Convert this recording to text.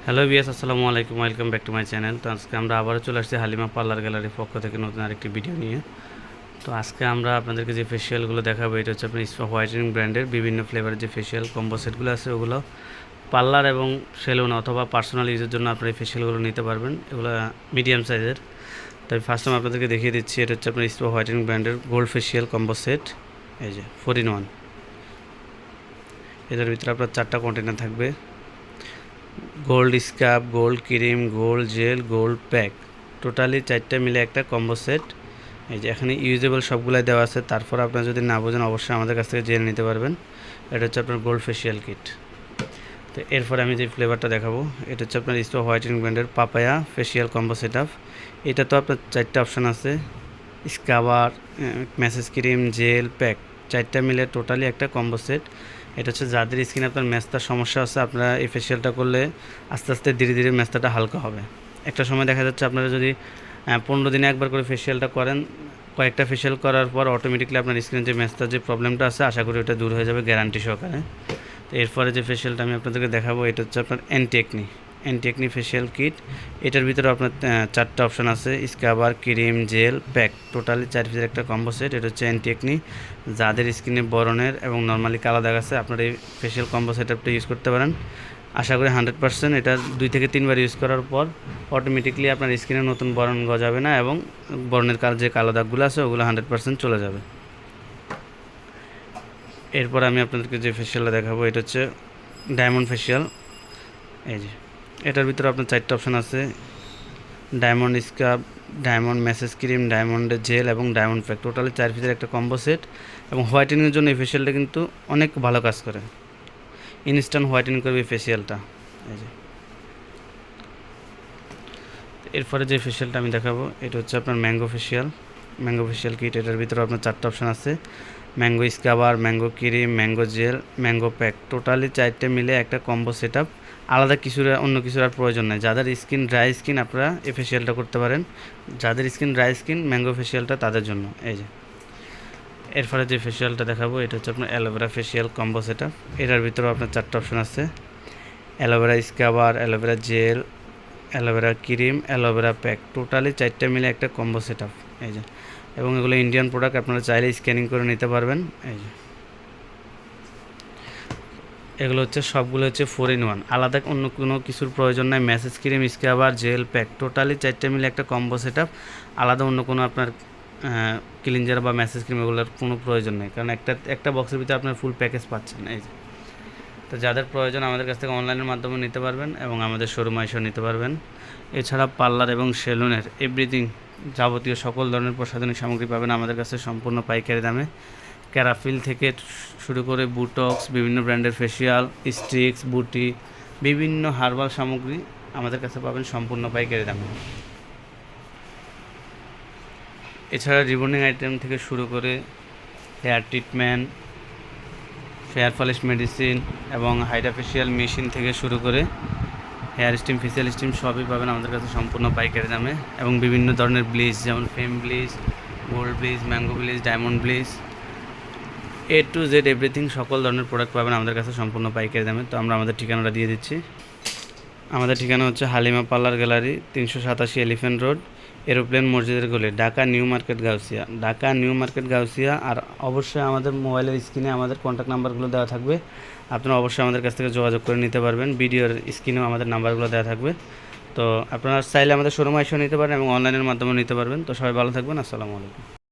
Hello বিয়াস, আসসালামু আলাইকুম, welcome back to my channel. তো আজকে আমরা আবারও চলে আসছি হালিমা পার্লার গ্যালারির পক্ষ থেকে নতুন আরেকটি ভিডিও নিয়ে। তো আজকে আমরা আপনাদেরকে যে ফেসিয়ালগুলো দেখাবো, এটা হচ্ছে আপনার স্পা হোয়াইটেনিং ব্র্যান্ডের বিভিন্ন ফ্লেভারের যে ফেসিয়াল কম্বো সেটগুলো আছে, ওগুলো পার্লার এবং সেলুন অথবা পার্সোনাল ইউজের জন্য আপনার এই ফেসিয়ালগুলো নিতে পারবেন। এগুলো মিডিয়াম সাইজের। তাই ফার্স্ট টাইম আপনাদেরকে দেখিয়ে দিচ্ছি, এটা হচ্ছে আপনার স্পা হোয়াইটেনিং ব্র্যান্ডের গোল্ড ফেসিয়াল কম্বো সেট। এই যে 4 in 1। এটার ভিতরে আপনার 4টা কন্টেনার থাকবে: gold scrub, gold cream, gold gel, gold pack, totally 4টা মিলে একটা কম্বো সেট। এই যে এখানে ইউজেবল সবগুলাই দেওয়া আছে। তারপর আপনারা যদি না বোঝেন অবশ্যই আমাদের কাছ থেকে জেনে নিতে পারবেন। এটা হচ্ছে আপনার গোল্ড ফেসিয়াল কিট। তো এরপরে আমি যে ফ্লেভারটা দেখাবো, এটা হচ্ছে আপনার স্পা হোয়াইটেনিং ব্র্যান্ডের papaya facial combo set up. এটা তো আপনার 4টা অপশান আছে: scrubber, massage cream, gel, pack, 4টা মিলে টোটালি একটা কম্বো সেট। এটা হচ্ছে যাদের স্কিনে আপনার মেস্তার সমস্যা আছে, আপনারা এই ফেসিয়ালটা করলে আস্তে আস্তে ধীরে ধীরে মেস্তাটা হালকা হবে। একটা সময় দেখা যাচ্ছে আপনারা যদি 15 দিনে একবার করে ফেসিয়ালটা করেন, কয়েকটা ফেসিয়াল করার পর অটোমেটিকলি আপনার স্কিনের যে মেস্তার যে প্রবলেমটা আছে, আশা করি ওটা দূর হয়ে যাবে গ্যারান্টি সহকারে। তো এরপরে যে ফেসিয়ালটা আমি আপনাদেরকে দেখাবো, এটা হচ্ছে আপনার অ্যান্টি একনি ফেসিয়াল কিট। এটার ভিতরে আপনার 4টা অপশান আছে: scrubber, cream, gel, pack, totally 4 পিসের একটা কম্বো সেট। এটা হচ্ছে অ্যান্টি। যাদের স্কিনে বরণের এবং নর্মালি কালো দাগ আছে, আপনারা এই ফেসিয়াল কম্বো সেটআপটা ইউজ করতে পারেন। আশা করি 100% এটা 2 থেকে 3 বার ইউজ করার পর অটোমেটিকলি আপনার স্কিনে নতুন বরণ গজাবে না এবং বরণের যে কালো দাগগুলো আছে ওগুলো 100% চলে যাবে। এরপর আমি আপনাদেরকে যে ফেসিয়ালটা দেখাবো, এটা হচ্ছে ডায়মন্ড ফেসিয়াল। এই যে এটার ভিতরে আপনার 4টা অপশান আছে: diamond scrub, diamond massage cream, diamond gel এবং ডায়মন্ড প্যাক, টোটালি 4 পিসের একটা কম্বো সেট। এবং হোয়াইটেনিংয়ের জন্য এই ফেসিয়ালটা কিন্তু অনেক ভালো কাজ করে, ইনস্ট্যান্ট হোয়াইটেনিং করবে এই ফেসিয়ালটা। এই যে এরপরে যে ফেসিয়ালটা আমি দেখাবো, এটা হচ্ছে আপনার ম্যাঙ্গো ফেসিয়াল কিট। এটার ভিতরে আপনার 4টা অপশান আছে: mango scrubber, mango cream, mango gel, mango pack, totally 4টে মিলে একটা কম্বো সেট আপ। আলাদা অন্য কিছুর আর প্রয়োজন নেই। যাদের স্কিন ড্রাই স্কিন, আপনারা এই ফেসিয়ালটা করতে পারেন। যাদের স্কিন ড্রাই স্কিন, ম্যাঙ্গো ফেসিয়ালটা তাদের জন্য। এই যে এরপরে যে ফেসিয়ালটা দেখাবো, এটা হচ্ছে আপনার aloe vera facial combo set up. এটার ভিতরেও আপনার 4টা অপশান আছে: aloe vera scrubber, aloe vera gel, aloe vera cream, aloe vera pack, totally 4টে মিলে একটা কম্বো সেট আপ। এই যে এবং এগুলো ইন্ডিয়ান প্রোডাক্ট, আপনারা চাইলে স্ক্যানিং করে নিতে পারবেন। এই যে এগুলো হচ্ছে সবগুলো হচ্ছে 4 in 1, আলাদা অন্য কোনো কিছুর প্রয়োজন নাই। Massage cream, scrubber, gel, pack, totally 4টে মিলে একটা কম্বো সেট আপ। আলাদা অন্য কোনো আপনার ক্লিনজার বা ম্যাসেজ ক্রিম এগুলোর কোনো প্রয়োজন নেই, কারণ একটা বক্সের ভিতরে আপনার ফুল প্যাকেজ পাচ্ছেন। এই যে তো যাদের প্রয়োজন আমাদের কাছ থেকে অনলাইনের মাধ্যমে নিতে পারবেন এবং আমাদের শোরুমে এসেও নিতে পারবেন। এছাড়া পার্লার এবং সেলুনের এভরিথিং, যাবতীয় সকল ধরনের প্রসাধনিক সামগ্রী পাবেন আমাদের কাছে সম্পূর্ণ পাইকারি দামে। ক্যারাফিল থেকে শুরু করে বুটক্স, বিভিন্ন ব্র্যান্ডের ফেসিয়াল, স্টিক্স, বুটি, বিভিন্ন হার্বাল সামগ্রী আমাদের কাছে পাবেন সম্পূর্ণ পাইকারি দামে। এছাড়া রিবন্ডিং আইটেম থেকে শুরু করে hair treatment, hair polish medicine এবং হাইড্রা ফেসিয়াল মেশিন থেকে শুরু করে হেয়ার স্টিম, ফেসিয়াল স্টিম সবই পাবেন আমাদের কাছে সম্পূর্ণ পাইকারি দামে। এবং বিভিন্ন ধরনের ব্লিচ, যেমন Fem bleach, gold bleach, mango bleach, diamond bleach, A to Z everything, সকল ধরনের প্রোডাক্ট পাবেন আমাদের কাছে সম্পূর্ণ পাইকারি দামে। তো আমরা আমাদের ঠিকানাটা দিয়ে দিচ্ছি। আমাদের ঠিকানা হচ্ছে Halima parlour gallery, 387 elephant road, aeroplane মসজিদের গলি, ঢাকা নিউ মার্কেট গাউসিয়া। আর অবশ্যই আমাদের মোবাইলের স্ক্রিনে আমাদের কন্ট্যাক্ট নাম্বারগুলো দেওয়া থাকবে, আপনারা অবশ্যই আমাদের কাছ থেকে যোগাযোগ করে নিতে পারবেন। ভিডিওর স্ক্রিনেও আমাদের নাম্বারগুলো দেওয়া থাকবে। তো আপনারা চাইলে আমাদের শোরুমে এসেও নিতে পারেন এবং অনলাইনের মাধ্যমেও নিতে পারবেন। তো সবাই ভালো থাকবেন। আসসালামু আলাইকুম।